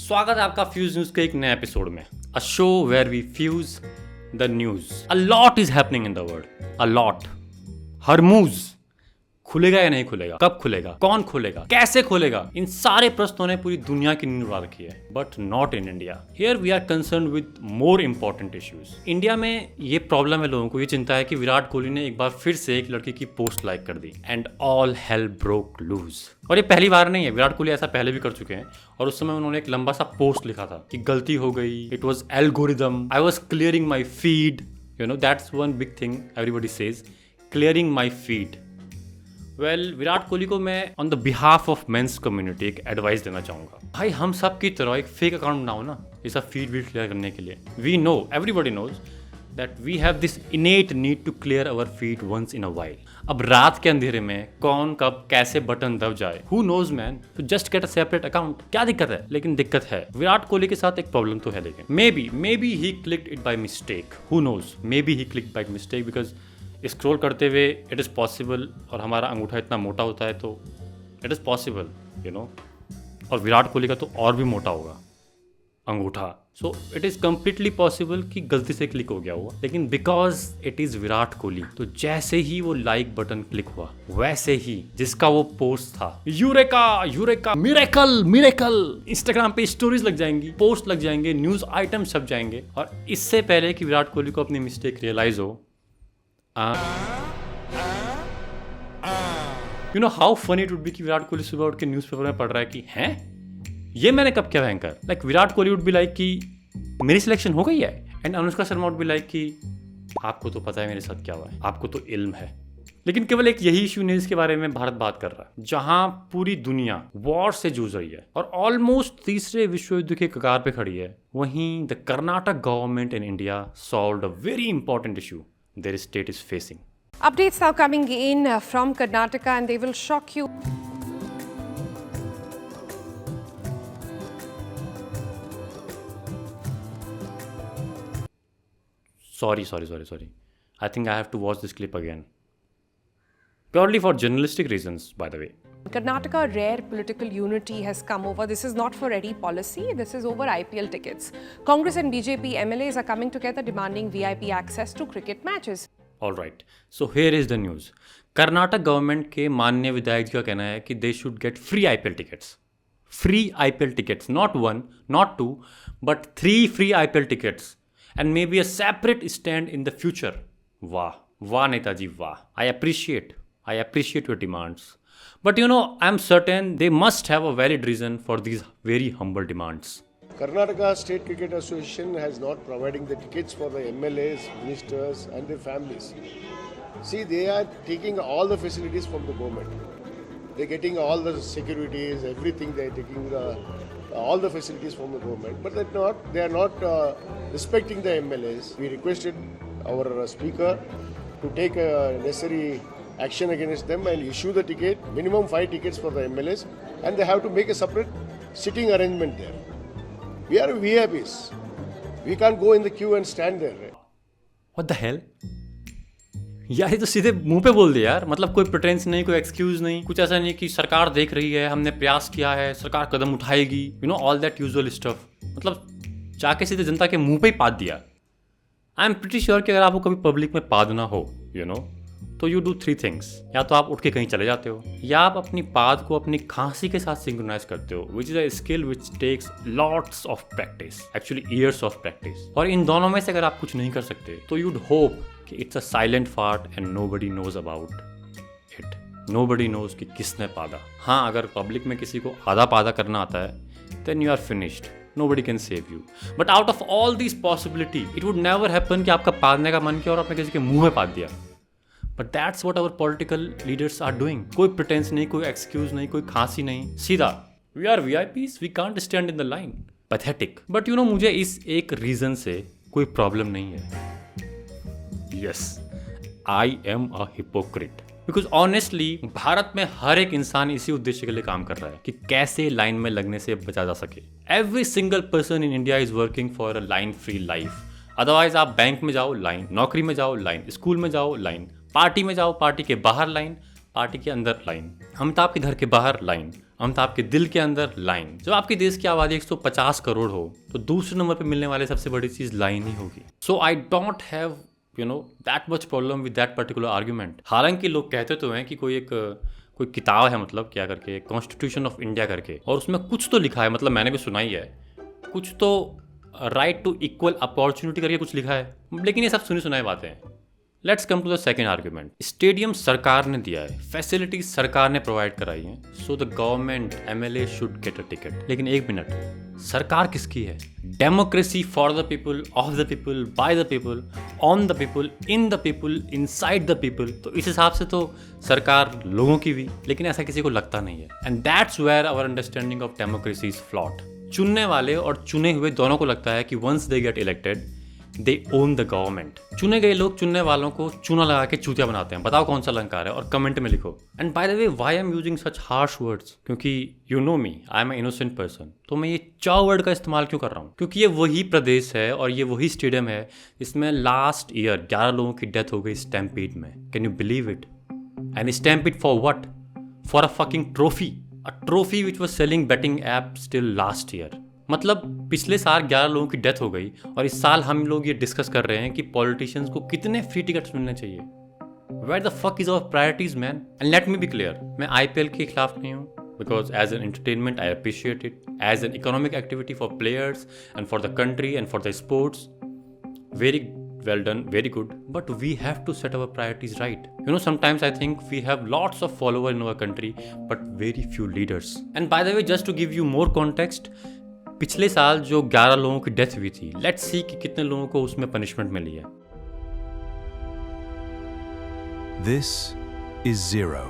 स्वागत है आपका फ्यूज न्यूज के एक नए एपिसोड में। A show where we fuse the news. A lot is happening in the world, a lot. Hormuz खुलेगा या नहीं खुलेगा, कब खुलेगा, कौन खुलेगा, कैसे खुलेगा, इन सारे प्रश्नों ने पूरी दुनिया की नींद उड़ा रखी है। But not in India. Here we are concern with more important issues. India में ये प्रॉब्लम है, लोगों को ये चिंता है कि विराट कोहली ने एक बार फिर से एक लड़की की पोस्ट लाइक कर दी and all hell broke loose. और ये पहली बार नहीं है, विराट कोहली ऐसा पहले भी कर चुके हैं। और उस समय उन्होंने एक लंबा सा पोस्ट लिखा था कि गलती हो गई, it was algorithm, I was clearing my feed. You know that's one big thing everybody says, clearing my feed. Well, Virat Kohli को मैं on the behalf of men's community एक एडवाइस देना चाहूंगा। भाई, हम सब की तरह एक फेक अकाउंट बनाओ ना, ये सब फीड वीड क्लियर करने के लिए। We know, everybody knows that we have this innate need to clear our feed once in a while. अब रात के अंधेरे में कौन कब कैसे बटन दब जाए, हु नोज मैन। तो just get a separate account. क्या दिक्कत है? लेकिन दिक्कत है, विराट कोहली के साथ एक प्रॉब्लम तो है। लेकिन maybe he clicked it by mistake, who knows, maybe he clicked by mistake because scroll करते हुए इट इज़ पॉसिबल, और हमारा अंगूठा इतना मोटा होता है तो it is possible, you know. और विराट कोहली का तो और भी मोटा होगा अंगूठा, so it is completely possible कि गलती से क्लिक हो गया होगा। लेकिन because it is Virat Kohli, तो जैसे ही वो लाइक बटन क्लिक हुआ, वैसे ही जिसका वो पोस्ट था, eureka eureka, miracle miracle, Instagram पे स्टोरीज लग जाएंगी, पोस्ट लग जाएंगे, न्यूज़ आइटम छप जाएंगे। और इससे पहले कि विराट कोहली को अपनी मिस्टेक रियलाइज हो, you know how funny it would be कि विराट कोहली सुबह उठ के न्यूज़पेपर में पढ़ रहा है कि हैं ये मैंने कब क्या भयंकर। Like Virat Kohli would be like कि मेरी सिलेक्शन हो गई है, and Anushka Sharma would be like कि आपको तो पता है मेरे साथ क्या हुआ है, आपको तो इल्म है। लेकिन केवल एक यही इशू नहीं जिसके बारे में भारत बात कर रहा है, जहां पूरी दुनिया वॉर से जूझ रही है और ऑलमोस्ट तीसरे विश्व युद्ध के कगार पे खड़ी है। वहीं the Karnataka government in India solved a very important issue their state is facing. Updates now coming in from Karnataka, and they will shock you. Sorry. I think I have to watch this clip again. Purely for journalistic reasons, by the way. Karnataka, rare political unity has come over. This is not for any policy. This is over IPL tickets. Congress and BJP MLAs are coming together demanding VIP access to cricket matches. All right. So here is the news. Karnataka government के माननीय विधायक जी का कहना है कि they should get free IPL tickets. Free IPL tickets, not 1, not 2, but 3 free IPL tickets and maybe a separate stand in the future. वाह नेताजी वाह। I appreciate your demands. But you know, I'm certain they must have a valid reason for these very humble demands. Karnataka State Cricket Association has not providing the tickets for the MLAs, ministers and their families. See, they are taking all the facilities from the government. They're getting all the securities, everything. They're taking all the facilities from the government. But they are not respecting the MLAs. We requested our speaker to take necessary action against them and issue the ticket, minimum 5 tickets for the MLAs, and they have to make a separate sitting arrangement there. We are VIPs. We can't go in the queue and stand there. What the hell? यार ये तो सीधे मुंह पे बोल दिया यार। मतलब कोई प्रिटेंस नहीं, कोई एक्सक्यूज नहीं, कुछ ऐसा नहीं कि सरकार देख रही है, हमने प्रयास किया है, सरकार कदम उठाएगी, you know all that usual stuff. मतलब जाके सीधे जनता के मुंह पे ही पाद दिया। आई एम प्रिटी श्योर कि अगर आपको कभी पब्लिक में पादना हो, यू नो, तो यू डू 3 थिंग्स। या तो आप उठ के कहीं चले जाते हो, या आप अपनी पाद को अपनी खांसी के साथ सिंक्रोनाइज करते हो, which is a skill which takes lots of practice, actually years of practice. और इन दोनों में से अगर आप कुछ नहीं कर सकते तो यूड होप कि it's a silent fart and nobody knows about it. Nobody knows कि किसने पादा। हाँ, अगर पब्लिक में किसी को आधा पादा करना आता है then you are finished, nobody can save you. But out of all these possibility, it would never happen कि आपका पादने का मन किया और आपने किसी के मुंह में पाद दिया। But that's what our political leaders are doing. कोई pretense नहीं, कोई excuse नहीं, कोई खांसी नहीं, सीधा we are VIPs, we can't stand in the line. Pathetic. But you know, मुझे इस एक reason से कोई problem नहीं है। Yes, I am a hypocrite. Because honestly Bharat में हर एक इंसान इसी उद्देश्य के लिए काम कर रहा है कि कैसे लाइन में लगने से बचा जा सके। Every single person in India is working for a line free life. Otherwise आप बैंक में जाओ लाइन, नौकरी में जाओ लाइन, स्कूल में जाओ लाइन, पार्टी में जाओ, पार्टी के बाहर लाइन, पार्टी के अंदर लाइन, अमिताभ के घर के बाहर लाइन, अमिताभ के दिल के अंदर लाइन। जब आपके देश की आबादी 150 करोड़ हो तो दूसरे नंबर पे मिलने वाले सबसे बड़ी चीज लाइन ही होगी। So I don't have that much problem with that particular argument. हालांकि लोग कहते तो हैं कि कोई किताब है, मतलब क्या करके, कॉन्स्टिट्यूशन ऑफ इंडिया करके, और उसमें कुछ तो लिखा है, मतलब मैंने भी सुना ही है, कुछ तो राइट टू इक्वल अपॉर्चुनिटी करके कुछ लिखा है, लेकिन ये सब सुनी सुनाई बातें हैं। Let's come to the second argument. Stadium सरकार ने दिया है, फैसिलिटीज सरकार ने प्रोवाइड कराई हैं, so the government MLA should get a ticket. लेकिन एक मिनट, सरकार किसकी है? Democracy for the people, of the people, by the people, on the people, in the people, inside the people. तो इस हिसाब से तो सरकार लोगों की भी, लेकिन ऐसा किसी को लगता नहीं है। And that's where our understanding of democracy is flawed. चुनने वाले और चुने हुए दोनों को लगता है कि once they get elected they own the government. चुने गए लोग चुनने वालों को चूना लगा के चूतिया बनाते हैं। बताओ कौन सा अलंकार है, और कमेंट में लिखो। And by the way, why I am using such harsh words? क्योंकि you know me, I am innocent person. तो मैं ये चा वर्ड का इस्तेमाल क्यों कर रहा हूँ? क्योंकि ये वही प्रदेश है और ये वही स्टेडियम है जिसमें लास्ट ईयर 11 लोगों की डेथ हो गई स्टैम्पीड में। Can you believe it? And stampede for what? For a fucking trophy, a trophy which was selling betting app still last year. मतलब पिछले साल 11 लोगों की डेथ हो गई और इस साल हम लोग ये डिस्कस कर रहे हैं कि पॉलिटिशियंस को कितने फ्री टिकट्स मिलने चाहिए। Where the fuck is our priorities man? And let me be clear, मैं IPL के खिलाफ नहीं हूँ, because as an entertainment I appreciate it, as an economic activity for players and for the country and for the sports, very well done, very good, but we have to set our priorities right. Sometimes I think we have lots of followers in our country but very few leaders. And by the way, just to give you more context, पिछले साल जो 11 लोगों की death हुई थी, let's see कि कितने लोगों को उसमें पनिशमेंट मिली है। This is zero.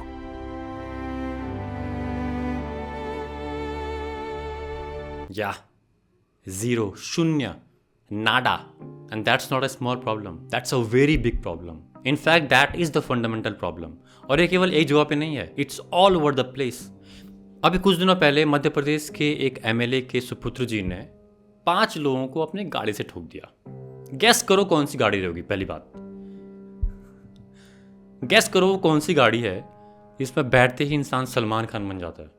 Yeah, zero, शून्य, nada. And that's not a small problem. That's a very big problem. In fact, that is the fundamental problem. और ये केवल एक जगह पे नहीं है, it's all over the place. अभी कुछ दिनों पहले मध्य प्रदेश के एक MLA के सुपुत्र जी ने 5 लोगों को अपनी गाड़ी से ठोक दिया। गैस करो कौन सी गाड़ी होगी? पहली बात, गैस करो वो कौन सी गाड़ी है जिसमें बैठते ही इंसान सलमान खान बन जाता है?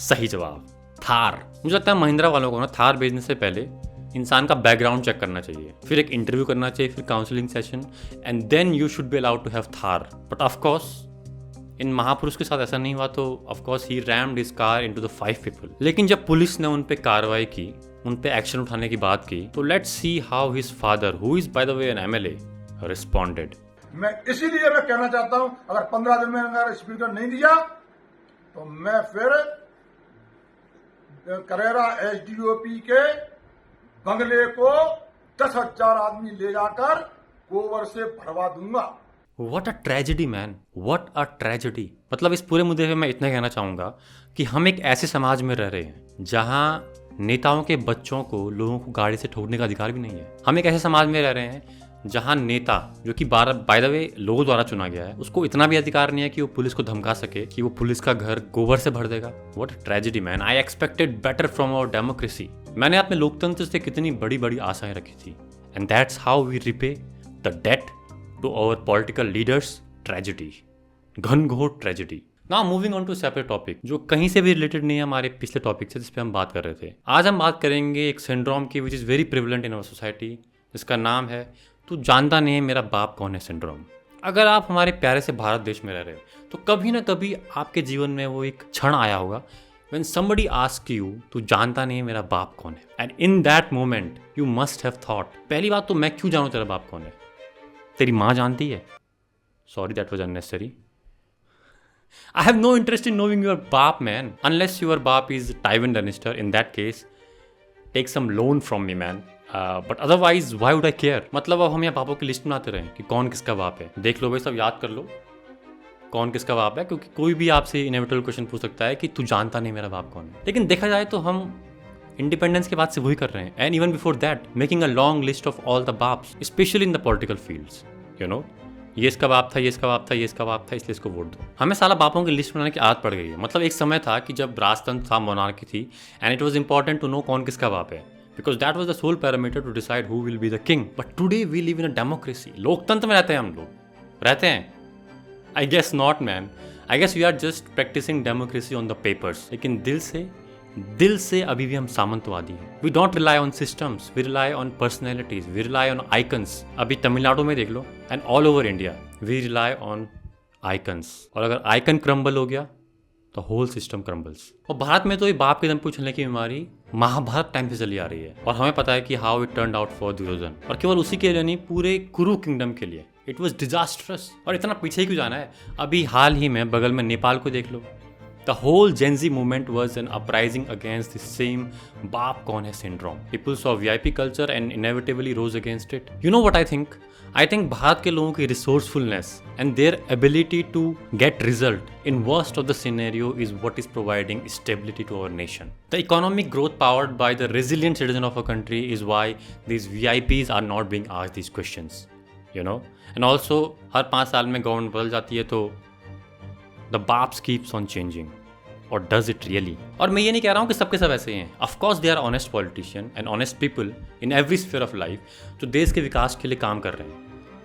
सही जवाब, थार। मुझे लगता है महिंद्रा वालों को ना थार भेजने से पहले इंसान का बैकग्राउंड चेक करना चाहिए, फिर एक इंटरव्यू करना चाहिए, फिर counselling session, and then you should be allowed to have Thar. But of course इन महापुरुष के साथ ऐसा नहीं हुआ, तो of course he rammed his car into the 5 people. लेकिन जब पुलिस ने उन पे कार्रवाई की, उन पे एक्शन उठाने की बात की, तो let's see how his father, who is by the way an MLA, responded. मैं इसीलिए मैं कहना चाहता हूं, अगर 15 दिन में अगर स्पीकर नहीं दिया तो मैं फिर करेरा SDOP के बंगले को 10,000 आदमी ले जाकर गोबर से भरवा दूंगा। What a tragedy man, what a tragedy। मतलब इस पूरे मुद्दे पे मैं इतना कहना चाहूँगा कि हम एक ऐसे समाज में रह रहे हैं जहाँ नेताओं के बच्चों को लोगों को गाड़ी से ठोकने का अधिकार भी नहीं है। हम एक ऐसे समाज में रह रहे हैं जहाँ नेता, जो कि बाय द वे लोगों द्वारा चुना गया है, उसको इतना भी अधिकार नहीं है कि वो पुलिस को धमका सके कि वो पुलिस का घर गोबर से भर देगा। What a tragedy man, I expected better from our democracy। मैंने अपने लोकतंत्र से कितनी बड़ी बड़ी आशाएं रखी थी, and that's how we repay the debt to our political leaders। tragedy, घनघोर tragedy। Now moving on to separate topic, जो कहीं से भी रिलेटेड नहीं है हमारे पिछले टॉपिक से जिस पे हम बात कर रहे थे। आज हम बात करेंगे एक सिंड्रोम की which is very prevalent in our society, जिसका नाम है तू जानता नहीं है मेरा बाप कौन है सिंड्रोम। अगर आप हमारे प्यारे से भारत देश में रह रहे हो तो कभी ना कभी आपके जीवन में वो एक क्षण आया होगा when somebody asks you, तू जानता नहीं है मेरा बाप कौन है, and in that moment you must have thought, पहली बात तो मैं क्यों जानूं तेरा बाप कौन है? तेरी माँ जानती है? Sorry, that was unnecessary. I have no interest in knowing your बाप man, unless your बाप is Tywin Lannister. In that case, take some loan from me man. But otherwise, why would I care? मतलब अब हम यहाँ बापों की list बनाते रहें कि कौन किसका बाप है। देख लो भाई, सब याद कर लो कौन किसका बाप है, क्योंकि कोई भी आपसे इनएविटेबल क्वेश्चन पूछ सकता है कि तू जानता नहीं मेरा बाप कौन है। लेकिन देखा जाए तो हम इंडिपेंडेंस के बाद से वही कर रहे हैं, and even before that making a long list of all the बाप्स, specially in the political fields. You know, ये इसका बाप था, ये इसका बाप था, ये इसका बाप था, इसलिए इसको वोट दो। हमें साला बापों की लिस्ट बनाने की आदत पड़ गई है। मतलब एक समय था कि जब राजतंत्र था, मोनार्की थी, and it was important to know कौन किसका बाप है, because that was the sole parameter to decide who will be the king. But today we live in a democracy. लोकतंत्र में रहते हैं हम लोग, रहते हैं? I guess not man. I guess we are just practising democracy on the papers, लेकिन दिल से अभी भी हम सामंतवादी हैं. We don't rely on systems, we rely on personalities, we rely on icons. अभी तमिलनाडु में देख लो and all over India we rely on icons. और अगर आइकन क्रम्बल हो गया तो होल सिस्टम क्रम्बल्स. और भारत में तो ये बाप के दम पे उछलने की बीमारी महाभारत टाइम से चली आ रही है, और हमें पता है कि how it turned out for Duryodhana. और केवल उसी के लिए नहीं, पूरे कुरु किंगडम के लिए इट वॉज डिजास्ट्रस. और इतना पीछे ही क्यों जाना है, अभी हाल ही में बगल में नेपाल को देख लो. The whole Gen Z movement was an uprising against the same baap kaun hai syndrome. People saw VIP culture and inevitably rose against it. You know what I think? I think Bharat के लोगों की resourcefulness and their ability to get result in worst of the scenario is what is providing stability to our nation. The economic growth powered by the resilient citizen of a country is why these VIPs are not being asked these questions. You know? And also हर 5 साल में government बदल जाती है तो The Babs keeps on changing. Or does it really? और मैं ये नहीं कह रहा हूँ कि सबके सब ऐसे ही हैं. Of course they are honest politicians and honest people in every sphere of life जो देश के विकास के लिए काम कर रहे हैं.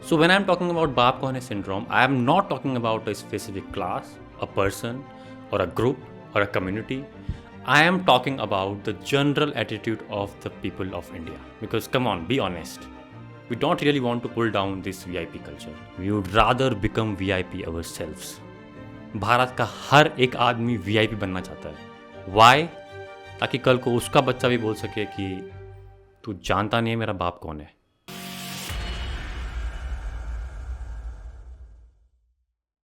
So when I am talking about बाप कौन है syndrome, I am not talking about a specific class, a person, or a group, or a community. I am talking about the general attitude of the people of India. Because come on, be honest. We don't really want to pull down this VIP culture. We would rather become VIP ourselves. Bharat का हर एक आदमी VIP बनना चाहता है. Y? ताकि कल को उसका बच्चा भी बोल सके कि तू जानता नहीं है मेरा बाप कौन है.